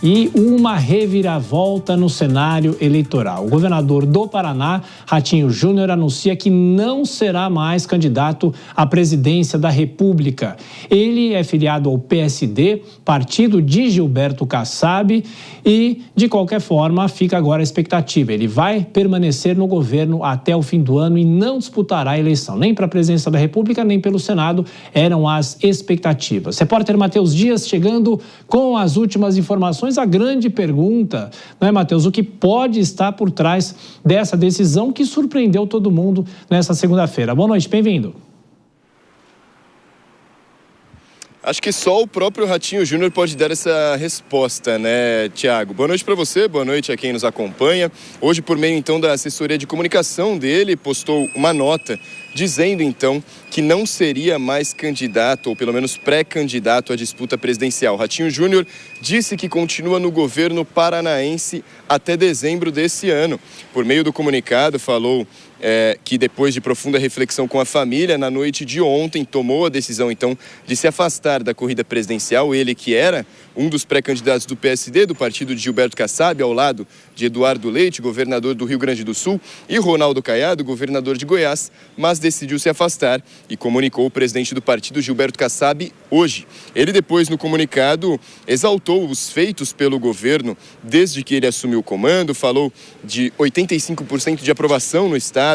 e uma reviravolta no cenário eleitoral. O governador do Paraná, Ratinho Júnior, anuncia que não será mais candidato à presidência da República. Ele é filiado ao PSD, partido de Gilberto Kassab, e, de qualquer forma, fica agora a expectativa. Ele vai permanecer no governo até o fim do ano e não disputará a eleição, nem para a presidência da República, nem pelo Senado, eram as expectativas. Repórter Matheus Dias chegando com as últimas informações. A grande pergunta, não é, Matheus? O que pode estar por trás dessa decisão que surpreendeu todo mundo nessa segunda-feira? Boa noite, bem-vindo. Acho que só o próprio Ratinho Júnior pode dar essa resposta, né, Tiago? Boa noite para você, boa noite a quem nos acompanha. Hoje, por meio, então, da assessoria de comunicação dele, postou uma nota dizendo, então, que não seria mais candidato, ou pelo menos pré-candidato à disputa presidencial. Ratinho Júnior disse que continua no governo paranaense até dezembro desse ano. Por meio do comunicado, falou que depois de profunda reflexão com a família, na noite de ontem, tomou a decisão, então, de se afastar da corrida presidencial. Ele que era um dos pré-candidatos do PSD, do partido de Gilberto Kassab, ao lado de Eduardo Leite, governador do Rio Grande do Sul, e Ronaldo Caiado, governador de Goiás, mas decidiu se afastar e comunicou o presidente do partido, Gilberto Kassab, hoje. Ele depois, no comunicado, exaltou os feitos pelo governo desde que ele assumiu o comando, falou de 85% de aprovação no estado,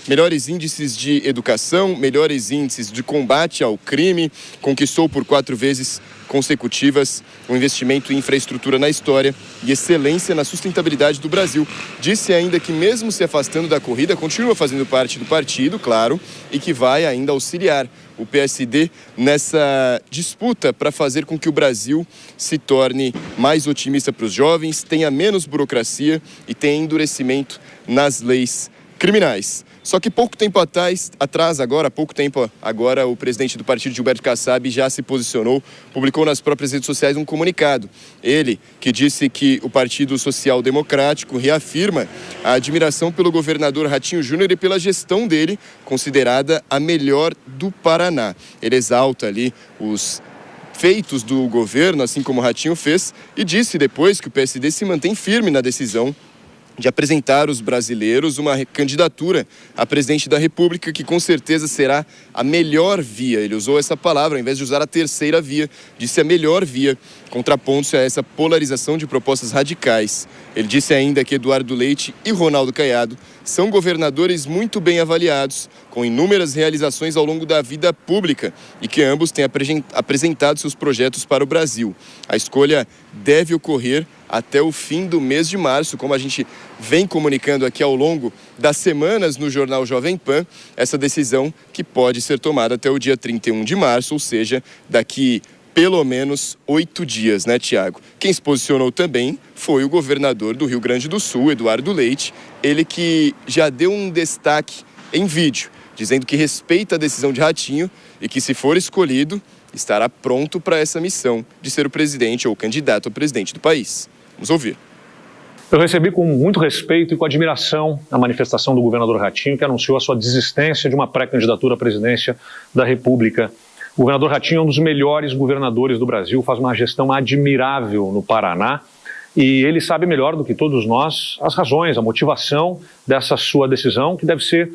melhores índices de educação, melhores índices de combate ao crime, conquistou por 4 vezes consecutivas um investimento em infraestrutura na história e excelência na sustentabilidade do Brasil. Disse ainda que, mesmo se afastando da corrida, continua fazendo parte do partido, claro, e que vai ainda auxiliar o PSD nessa disputa para fazer com que o Brasil se torne mais otimista para os jovens, tenha menos burocracia e tenha endurecimento nas leis criminais. Só que pouco tempo atrás, o presidente do partido, Gilberto Kassab, já se posicionou, publicou nas próprias redes sociais um comunicado. Ele, que disse que o Partido Social Democrático reafirma a admiração pelo governador Ratinho Júnior e pela gestão dele, considerada a melhor do Paraná. Ele exalta ali os feitos do governo, assim como o Ratinho fez, e disse depois que o PSD se mantém firme na decisão de apresentar aos brasileiros uma candidatura a presidente da República que com certeza será a melhor via. Ele usou essa palavra, ao invés de usar a terceira via, disse a melhor via, contrapondo-se a essa polarização de propostas radicais. Ele disse ainda que Eduardo Leite e Ronaldo Caiado são governadores muito bem avaliados, com inúmeras realizações ao longo da vida pública e que ambos têm apresentado seus projetos para o Brasil. A escolha deve ocorrer até o fim do mês de março, como a gente vem comunicando aqui ao longo das semanas no jornal Jovem Pan, essa decisão que pode ser tomada até o dia 31 de março, ou seja, daqui pelo menos 8 dias, né, Tiago? Quem se posicionou também foi o governador do Rio Grande do Sul, Eduardo Leite, ele que já deu um destaque em vídeo, dizendo que respeita a decisão de Ratinho e que, se for escolhido, estará pronto para essa missão de ser o presidente ou candidato a presidente do país. Vamos ouvir. Eu recebi com muito respeito e com admiração a manifestação do governador Ratinho, que anunciou a sua desistência de uma pré-candidatura à presidência da República. O governador Ratinho é um dos melhores governadores do Brasil, faz uma gestão admirável no Paraná e ele sabe melhor do que todos nós as razões, a motivação dessa sua decisão, que deve ser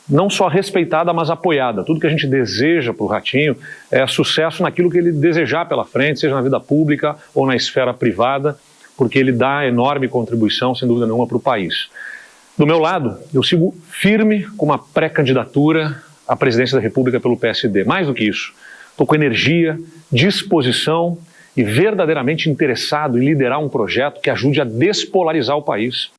não só respeitada, mas apoiada. Tudo que a gente deseja para o Ratinho é sucesso naquilo que ele desejar pela frente, seja na vida pública ou na esfera privada, porque ele dá enorme contribuição, sem dúvida nenhuma, para o país. Do meu lado, eu sigo firme com uma pré-candidatura à presidência da República pelo PSD. Mais do que isso, estou com energia, disposição e verdadeiramente interessado em liderar um projeto que ajude a despolarizar o país.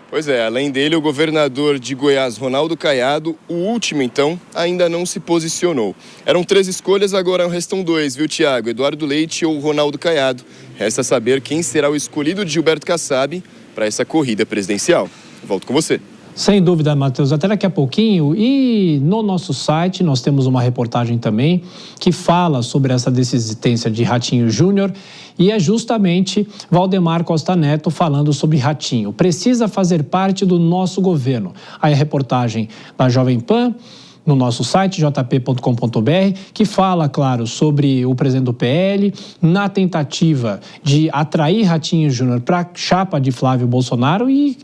Pois é, além dele, o governador de Goiás, Ronaldo Caiado, o último, então, ainda não se posicionou. Eram 3 escolhas, agora restam 2, viu, Tiago? Eduardo Leite ou Ronaldo Caiado. Resta saber quem será o escolhido de Gilberto Kassab para essa corrida presidencial. Volto com você. Sem dúvida, Matheus, até daqui a pouquinho. E no nosso site nós temos uma reportagem também que fala sobre essa desistência de Ratinho Júnior e é justamente Valdemar Costa Neto falando sobre Ratinho. Precisa fazer parte do nosso governo. Aí a reportagem da Jovem Pan no nosso site, jp.com.br, que fala, claro, sobre o presidente do PL, na tentativa de atrair Ratinho Júnior para a chapa de Flávio Bolsonaro, e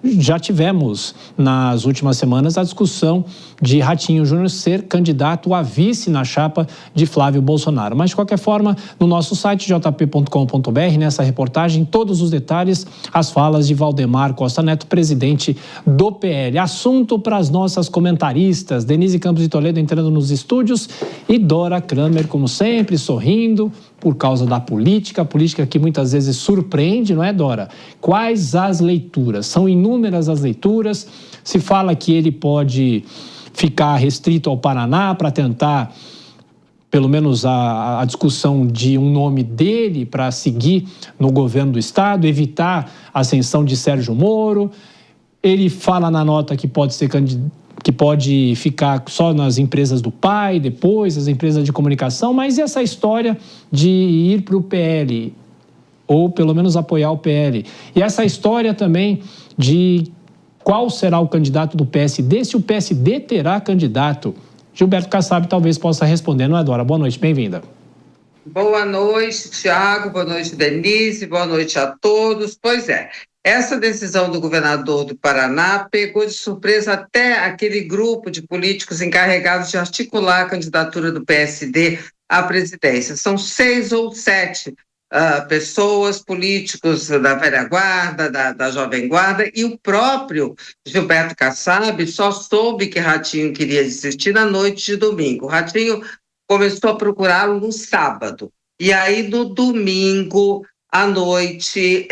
já tivemos, nas últimas semanas, a discussão de Ratinho Júnior ser candidato a vice na chapa de Flávio Bolsonaro. Mas, de qualquer forma, no nosso site, jp.com.br, nessa reportagem, todos os detalhes, as falas de Valdemar Costa Neto, presidente do PL. Assunto para as nossas comentaristas, Denise Campos de Toledo entrando nos estúdios e Dora Kramer, como sempre, sorrindo, por causa da política, a política que muitas vezes surpreende, não é, Dora? Quais as leituras? São inúmeras as leituras. Se fala que ele pode ficar restrito ao Paraná para tentar, pelo menos, a discussão de um nome dele para seguir no governo do Estado, evitar a ascensão de Sérgio Moro. Ele fala na nota que pode ser que pode ficar só nas empresas do pai, depois as empresas de comunicação, mas e essa história de ir para o PL, ou pelo menos apoiar o PL? E essa história também de qual será o candidato do PSD, se o PSD terá candidato? Gilberto Kassab talvez possa responder, não é, Dora? Boa noite, bem-vinda. Boa noite, Tiago, boa noite, Denise, boa noite a todos. Pois é, essa decisão do governador do Paraná pegou de surpresa até aquele grupo de políticos encarregados de articular a candidatura do PSD à presidência. São 6 ou 7 pessoas, políticos da velha guarda, da jovem guarda, e o próprio Gilberto Kassab só soube que Ratinho queria desistir na noite de domingo. Ratinho começou a procurá-lo no sábado, e aí no domingo à noite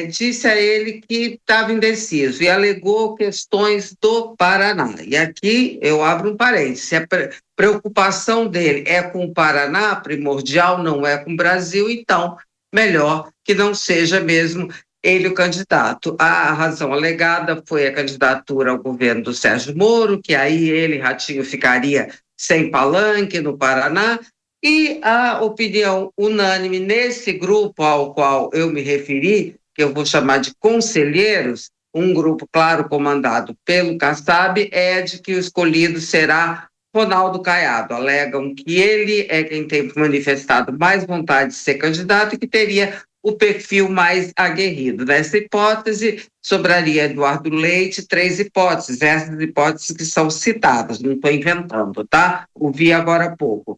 disse a ele que estava indeciso e alegou questões do Paraná. E aqui eu abro um parênteses, se a preocupação dele é com o Paraná, primordial, não é com o Brasil, então melhor que não seja mesmo ele o candidato. A razão alegada foi a candidatura ao governo do Sérgio Moro, que aí ele, Ratinho, ficaria sem palanque no Paraná, e a opinião unânime nesse grupo ao qual eu me referi, que eu vou chamar de conselheiros, um grupo, claro, comandado pelo Kassab, é de que o escolhido será Ronaldo Caiado. Alegam que ele é quem tem manifestado mais vontade de ser candidato e que teria o perfil mais aguerrido. Nessa hipótese, sobraria Eduardo Leite, 3 hipóteses, essas hipóteses que são citadas, não estou inventando, tá? Ouvi agora há pouco.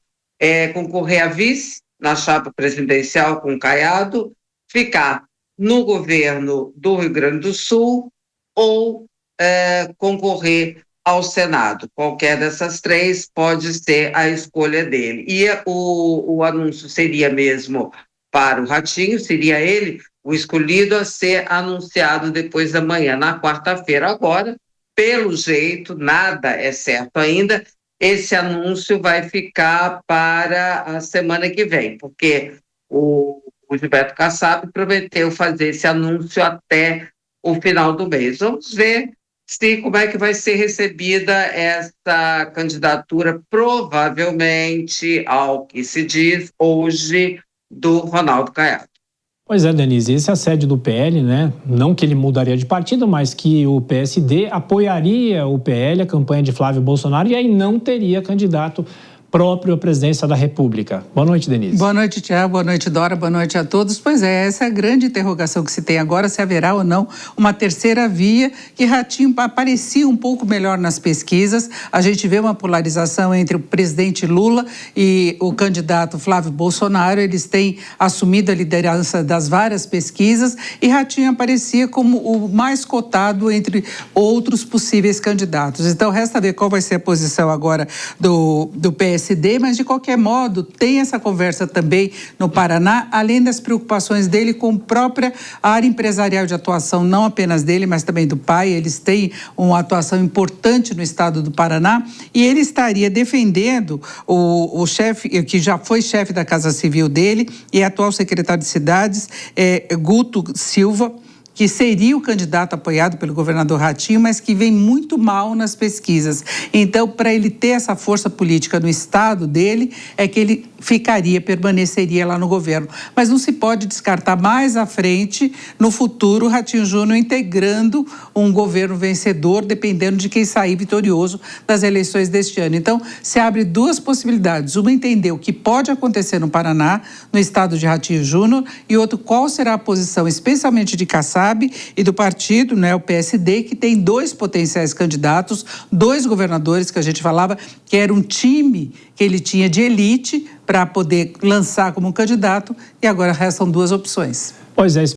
Concorrer a vice na chapa presidencial com Caiado, ficar no governo do Rio Grande do Sul ou concorrer ao Senado. Qualquer dessas 3 pode ser a escolha dele. E o anúncio seria mesmo para o Ratinho, seria ele o escolhido a ser anunciado depois da manhã, na quarta-feira. Agora, pelo jeito, nada é certo ainda, esse anúncio vai ficar para a semana que vem, porque o Gilberto Kassab prometeu fazer esse anúncio até o final do mês. Vamos ver como é que vai ser recebida essa candidatura, provavelmente, ao que se diz hoje, do Ronaldo Caiado. Pois é, Denise, esse assédio do PL, né? Não que ele mudaria de partido, mas que o PSD apoiaria o PL, a campanha de Flávio Bolsonaro, e aí não teria candidato próprio à presidência da República. Boa noite, Denise. Boa noite, Tiago. Boa noite, Dora. Boa noite a todos. Pois é, essa é a grande interrogação que se tem agora, se haverá ou não uma terceira via, que Ratinho aparecia um pouco melhor nas pesquisas. A gente vê uma polarização entre o presidente Lula e o candidato Flávio Bolsonaro. Eles têm assumido a liderança das várias pesquisas e Ratinho aparecia como o mais cotado entre outros possíveis candidatos. Então, resta ver qual vai ser a posição agora do PSD, mas de qualquer modo tem essa conversa também no Paraná, além das preocupações dele com a própria área empresarial de atuação, não apenas dele, mas também do pai. Eles têm uma atuação importante no estado do Paraná e ele estaria defendendo o chefe, que já foi chefe da Casa Civil dele e é atual secretário de Cidades, Guto Silva, que seria o candidato apoiado pelo governador Ratinho, mas que vem muito mal nas pesquisas. Então, para ele ter essa força política no estado dele, é que ele permaneceria lá no governo. Mas não se pode descartar mais à frente, no futuro, o Ratinho Júnior integrando um governo vencedor, dependendo de quem sair vitorioso das eleições deste ano. Então, se abre duas possibilidades. Uma, entender o que pode acontecer no Paraná, no estado de Ratinho Júnior, e outro, qual será a posição, especialmente de Kassab e do partido, né, o PSD, que tem 2 potenciais candidatos, 2 governadores que a gente falava, que era um time que ele tinha de elite para poder lançar como candidato, e agora restam 2 opções. Pois é,